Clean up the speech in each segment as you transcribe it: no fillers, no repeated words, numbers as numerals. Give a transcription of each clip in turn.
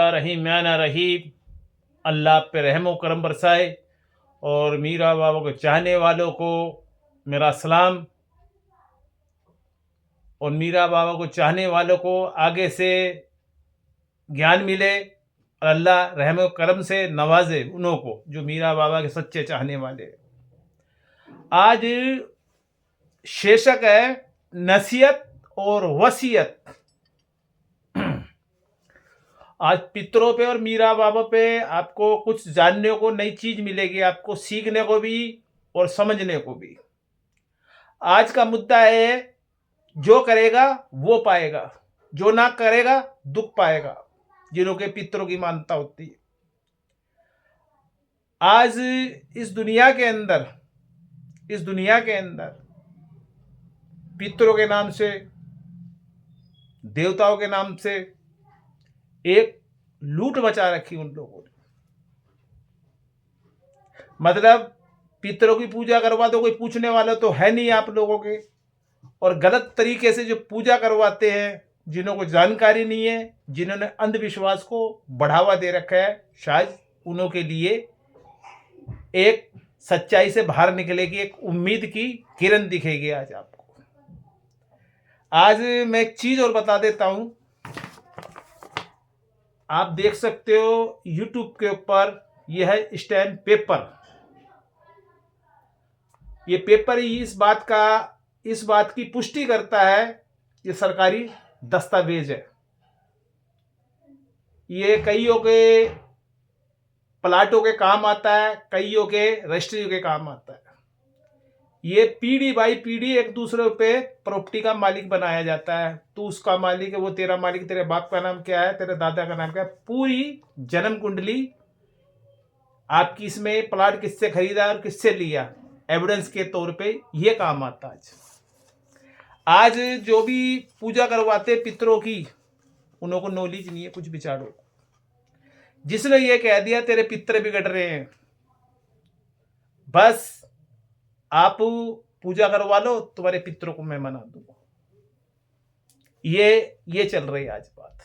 रहीम। अल्लाह आप पे रहम व करम बरसाए। और मीरा बाबा को चाहने वालों को मेरा सलाम, और मीरा बाबा को चाहने वालों को आगे से ज्ञान मिले और अल्लाह रहम व करम से नवाजे उन्हों को जो मीरा बाबा के सच्चे चाहने वाले। आज शीर्षक है नसीहत और वसीयत। आज पितरों पे और मीरा बाबा पे आपको कुछ जानने को, नई चीज मिलेगी, आपको सीखने को भी और समझने को भी। आज का मुद्दा है जो करेगा वो पाएगा, जो ना करेगा दुख पाएगा, जिन्हों के पितरों की मानता होती है। आज इस दुनिया के अंदर पितरों के नाम से, देवताओं के नाम से एक लूट मचा रखी उन लोगों ने। मतलब पितरों की पूजा करवा दो, कोई पूछने वाला तो है नहीं आप लोगों के। और गलत तरीके से जो पूजा करवाते हैं, जिन्हों को जानकारी नहीं है, जिन्होंने अंधविश्वास को बढ़ावा दे रखा है, शायद उन्हों के लिए एक सच्चाई से बाहर निकलेगी, एक उम्मीद की किरण दिखेगी। आज आपको आज मैं एक चीज और बता देता हूं। आप देख सकते हो यूट्यूब के ऊपर यह है स्टैम्प पेपर। ये पेपर ही इस बात की पुष्टि करता है, ये सरकारी दस्तावेज है। ये कईयों के प्लाटों के काम आता है, कईयों के रजिस्ट्री के काम आता है। ये पीढ़ी बाई पीढ़ी एक दूसरे पे प्रॉपर्टी का मालिक बनाया जाता है। तू उसका मालिक है, वो तेरा मालिक, तेरे बाप का नाम क्या है, तेरे दादा का नाम क्या है, पूरी जन्म कुंडली आपकी, इसमें प्लाट किससे खरीदा और किससे लिया, एविडेंस के तौर पे ये काम आता है। आज जो भी पूजा करवाते पितरों की, उन्हों को नॉलेज नहीं है कुछ विचारों। जिसने ये कह दिया तेरे पितर बिगड़ रहे हैं, बस आप पूजा करवा लो, तुम्हारे पितरों को मैं मना दूंगा। ये चल रही आज बात।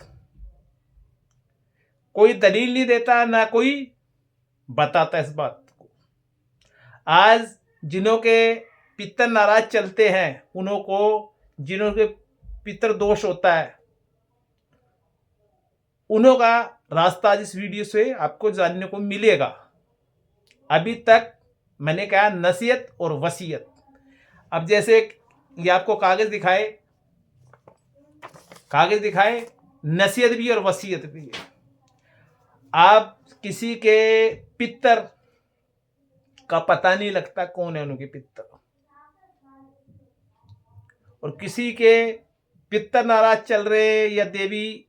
कोई दलील नहीं देता, ना कोई बताता इस बात को। आज जिन्हों के पितर नाराज चलते हैं, उन्हों को, जिन्हों के पितर दोष होता है, उन्हों का रास्ता आज इस वीडियो से आपको जानने को मिलेगा। अभी तक मैंने कहा नसीहत और वसीयत। अब जैसे ये आपको कागज दिखाए, नसीहत भी और वसीयत भी है। आप किसी के पितर का पता नहीं लगता कौन है उनके पितर, और किसी के पितर नाराज चल रहे, या देवी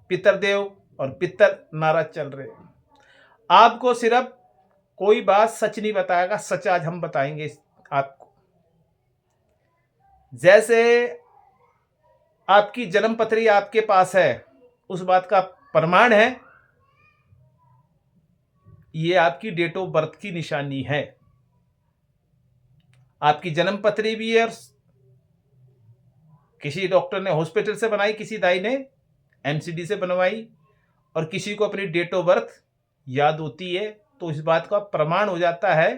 पितरदेव और पितर नाराज चल रहे, आपको सिर्फ कोई बात सच नहीं बताएगा, सच आज हम बताएंगे आपको। जैसे आपकी जन्म पत्री आपके पास है, उस बात का प्रमाण है, ये आपकी डेट ऑफ बर्थ की निशानी है। आपकी जन्म पत्री भी है, और किसी डॉक्टर ने हॉस्पिटल से बनाई, किसी दाई ने एमसीडी से बनवाई, और किसी को अपनी डेट ऑफ बर्थ याद होती है, तो इस बात का प्रमाण हो जाता है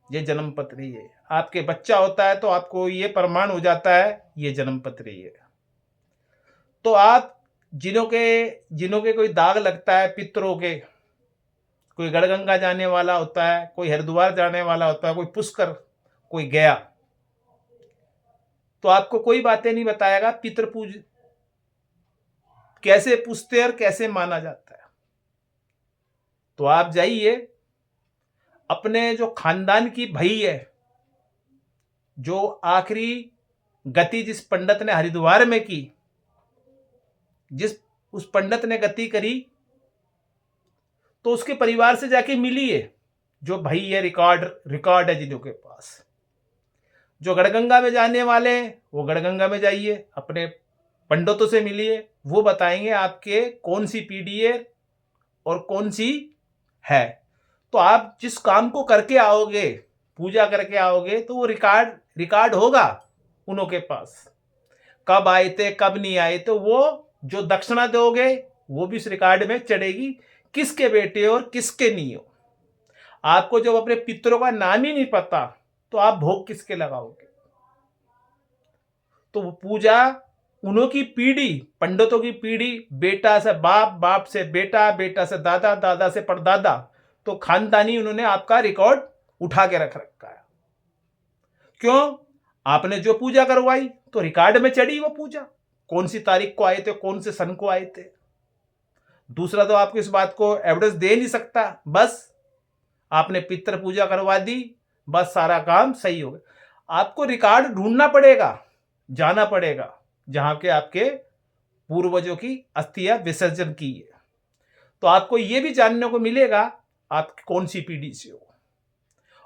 ये जन्म पत्री है। आपके बच्चा होता है तो आपको ये प्रमाण हो जाता है ये जन्म पत्री है। तो आप जिन्हों के कोई दाग लगता है पितरों के, कोई गढ़गंगा जाने वाला होता है, कोई हरिद्वार जाने वाला होता है, कोई पुष्कर, कोई गया, तो आपको कोई बातें नहीं बताएगा पितृ पूज कैसे पूछते और कैसे माना जाता है। तो आप जाइए, अपने जो खानदान की भई है, जो आखिरी गति जिस पंडित ने हरिद्वार में की, उस पंडित ने गति करी, तो उसके परिवार से जाके मिलिए। जो भाई है, रिकॉर्ड है जिनों के पास। जो गढ़गंगा में जाने वाले हैं वो गढ़गंगा में जाइए, अपने पंडितों से मिलिए, वो बताएंगे आपके कौन सी पीढ़ी है और कौन सी है। तो आप जिस काम को करके आओगे, पूजा करके आओगे, तो वो रिकॉर्ड होगा उन्हों के पास। कब आए थे कब नहीं आए, तो वो जो दक्षिणा दोगे वो भी इस रिकॉर्ड में चढ़ेगी, किसके बेटे हो और किसके नहीं हो। आपको जब अपने पितरों का नाम ही नहीं पता तो आप भोग किसके लगाओगे। तो वो पूजा उन्हों की पीढ़ी, पंडितों की पीढ़ी, बेटा से बाप, बाप से बेटा, बेटा से दादा, दादा से परदादा, तो खानदानी उन्होंने आपका रिकॉर्ड उठा के रख रखा है। क्यों? आपने जो पूजा करवाई तो रिकॉर्ड में चढ़ी वो पूजा, कौन सी तारीख को आए थे, कौन से सन को आए थे। दूसरा तो आपको इस बात को एविडेंस दे नहीं सकता, बस आपने पितृ पूजा करवा दी, बस सारा काम सही हो गया। आपको रिकॉर्ड ढूंढना पड़ेगा, जाना पड़ेगा जहां के आपके पूर्वजों की अस्थियां विसर्जन की है। तो आपको यह भी जानने को मिलेगा आप कौन सी पीढ़ी से हो,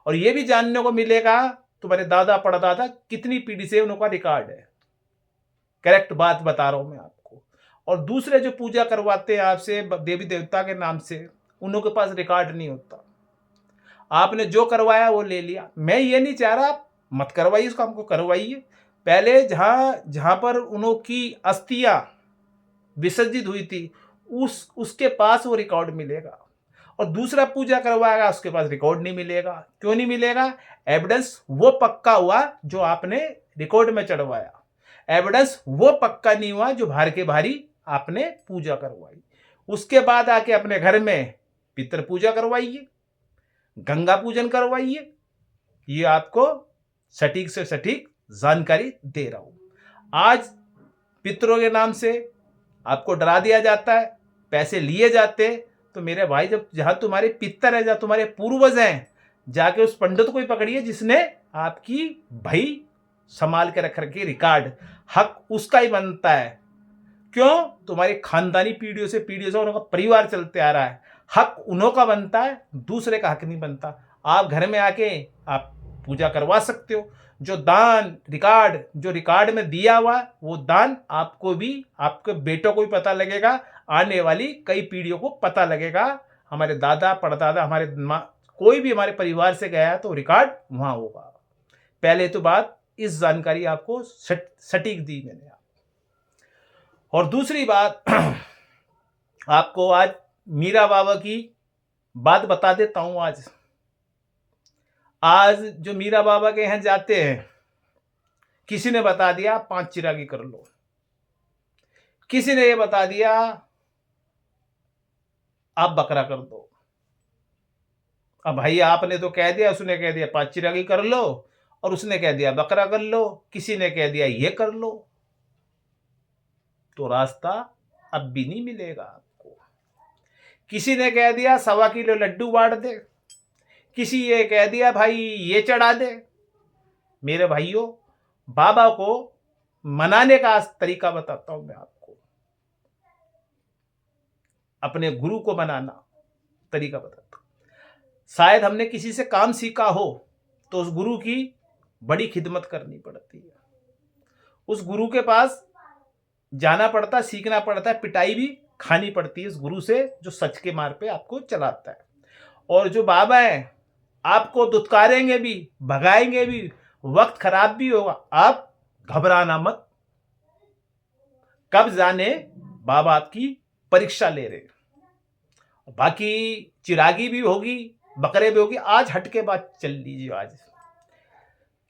और यह भी जानने को मिलेगा तुम्हारे दादा परदादा कितनी पीढ़ी से उनका रिकॉर्ड है। करेक्ट बात बता रहा हूं मैं आपको। और दूसरे जो पूजा करवाते हैं आपसे देवी देवता के नाम से, उन्हों के पास रिकॉर्ड नहीं होता। आपने जो करवाया वो ले लिया। मैं ये नहीं चाह रहा आप मत करवाइए इसको, हमको करवाइए। पहले जहां पर उन्हों की अस्थियां विसर्जित हुई थी उसके पास वो रिकॉर्ड मिलेगा, और दूसरा पूजा करवाएगा उसके पास रिकॉर्ड नहीं मिलेगा। क्यों नहीं मिलेगा? एविडेंस वो पक्का हुआ जो आपने रिकॉर्ड में चढ़वाया, एविडेंस वो पक्का नहीं हुआ जो भार के भारी आपने पूजा करवाई। उसके बाद आके अपने घर में पितृ पूजा करवाइए, गंगा पूजन करवाइए। ये आपको सटीक से सटीक जानकारी दे रहा हूं। आज पितरों के नाम से आपको डरा दिया जाता है, पैसे लिए जाते। तो मेरे भाई, जब जहां तुम्हारे पितर है, जहां तुम्हारे पूर्वज हैं, जाके उस पंडित को ही पकड़िए जिसने आपकी भाई संभाल के रख रखी रिकॉर्ड। हक उसका ही बनता है। क्यों? तुम्हारी खानदानी पीढ़ियों से उनका परिवार चलते आ रहा है। हक उन्हों का बनता है, दूसरे का हक नहीं बनता। आप घर में आके आप पूजा करवा सकते हो। जो दान रिकॉर्ड, जो रिकॉर्ड में दिया हुआ वो दान आपको भी, आपके बेटों को भी पता लगेगा, आने वाली कई पीढ़ियों को पता लगेगा। हमारे दादा परदादा, हमारे कोई भी हमारे परिवार से गया तो रिकॉर्ड वहां होगा। पहले तो बात इस जानकारी आपको सटीक दी मैंने। और दूसरी बात आपको आज मीरा बाबा की बात बता देता हूं। आज जो मीरा बाबा के यहां जाते हैं, किसी ने बता दिया 5 चिरागी कर लो, किसी ने ये बता दिया आप बकरा कर दो। अब भाई आपने तो कह दिया, उसने कह दिया 5 चिरागी कर लो, और उसने कह दिया बकरा कर लो, किसी ने कह दिया ये कर लो। तो रास्ता अब भी नहीं मिलेगा आपको। किसी ने कह दिया 1.25 किलो लड्डू बांट दे, किसी ये कह दिया भाई ये चढ़ा दे। मेरे भाइयों, बाबा को मनाने का तरीका बताता हूं मैं आपको, अपने गुरु को मनाना तरीका बताता हूं। शायद हमने किसी से काम सीखा हो तो उस गुरु की बड़ी खिदमत करनी पड़ती है, उस गुरु के पास जाना पड़ता है, सीखना पड़ता है, पिटाई भी खानी पड़ती है उस गुरु से जो सच के मार्ग पे आपको चलाता है। और जो बाबा है आपको दुत्कारेंगे भी, भगाएंगे भी, वक्त खराब भी होगा, आप घबराना मत। कब जाने बाबा आपकी परीक्षा ले रहे। बाकी चिरागी भी होगी, बकरे भी होगी, आज हट के बात चल लीजिए। आज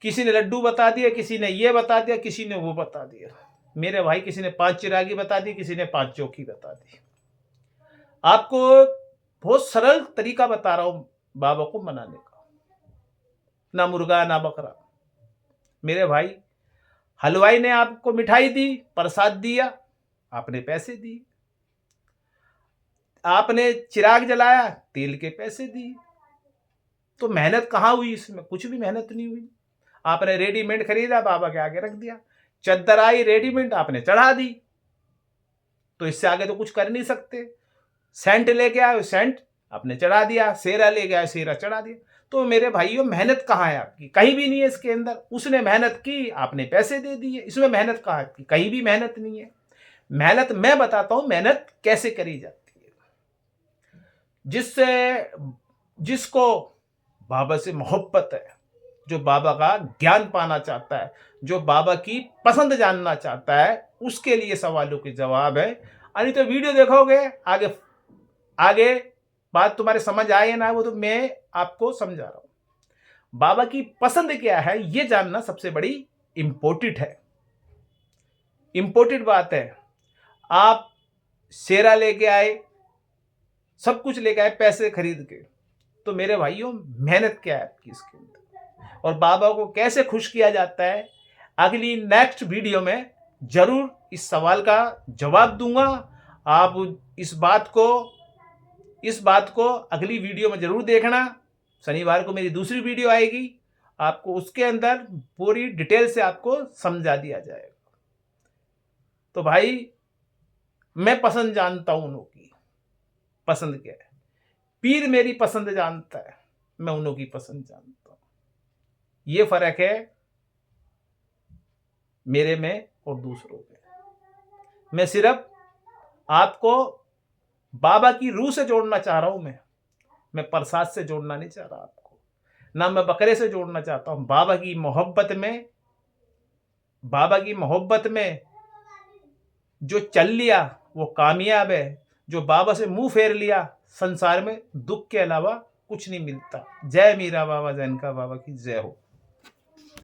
किसी ने लड्डू बता दिया, किसी ने ये बता दिया, किसी ने वो बता दिया। मेरे भाई, किसी ने 5 चिरागी बता दी, किसी ने 5 चौकी बता दी। आपको बहुत सरल तरीका बता रहा हूं बाबा को मनाने का। ना मुर्गा ना बकरा। मेरे भाई, हलवाई ने आपको मिठाई दी, प्रसाद दिया, आपने पैसे दिए। आपने चिराग जलाया, तेल के पैसे दिए। तो मेहनत कहां हुई इसमें? कुछ भी मेहनत नहीं हुई। आपने रेडीमेड खरीदा, बाबा के आगे रख दिया। चद्दर आई रेडीमेड, आपने चढ़ा दी। तो इससे आगे तो कुछ कर नहीं सकते। सेंट लेके आए, सेंट आपने चढ़ा दिया। सेरा ले गया, सेरा चढ़ा दिया। तो मेरे भाइयों, मेहनत कहाँ है आपकी? कहीं भी नहीं है इसके अंदर। उसने मेहनत की, आपने पैसे दे दिए। इसमें मेहनत कहाँ है आपकी? कहीं भी मेहनत नहीं है। मेहनत मैं बताता हूं मेहनत कैसे करी जाती है। जिसको बाबा से मोहब्बत है, जो बाबा का ज्ञान पाना चाहता है, जो बाबा की पसंद जानना चाहता है, उसके लिए सवालों के जवाब है। नहीं तो वीडियो देखोगे, आगे आगे बात तुम्हारे समझ आए ना, वो तो मैं आपको समझा रहा हूं। बाबा की पसंद क्या है ये जानना सबसे बड़ी इंपॉर्टेंट है, इंपॉर्टेंट बात है। आप शेरा लेके आए, सब कुछ लेके आए पैसे खरीद के, तो मेरे भाइयों मेहनत क्या है आपकी इसके अंदर, और बाबा को कैसे खुश किया जाता है, अगली नेक्स्ट वीडियो में जरूर इस सवाल का जवाब दूंगा। आप इस बात को अगली वीडियो में जरूर देखना। शनिवार को मेरी दूसरी वीडियो आएगी, आपको उसके अंदर पूरी डिटेल से आपको समझा दिया जाएगा। तो भाई मैं पसंद जानता हूं, उन्हों की पसंद क्या है, पीर मेरी पसंद जानता है, मैं उन्हों की पसंद जानता हूं। ये फर्क है मेरे में और दूसरों में। मैं सिर्फ आपको बाबा की रूह से जोड़ना चाह रहा हूं, मैं प्रसाद से जोड़ना नहीं चाह रहा आपको, ना मैं बकरे से जोड़ना चाहता हूं। बाबा की मोहब्बत में जो चल लिया वो कामयाब है, जो बाबा से मुंह फेर लिया संसार में दुख के अलावा कुछ नहीं मिलता। जय मीरा बाबा, जैनका बाबा की जय हो।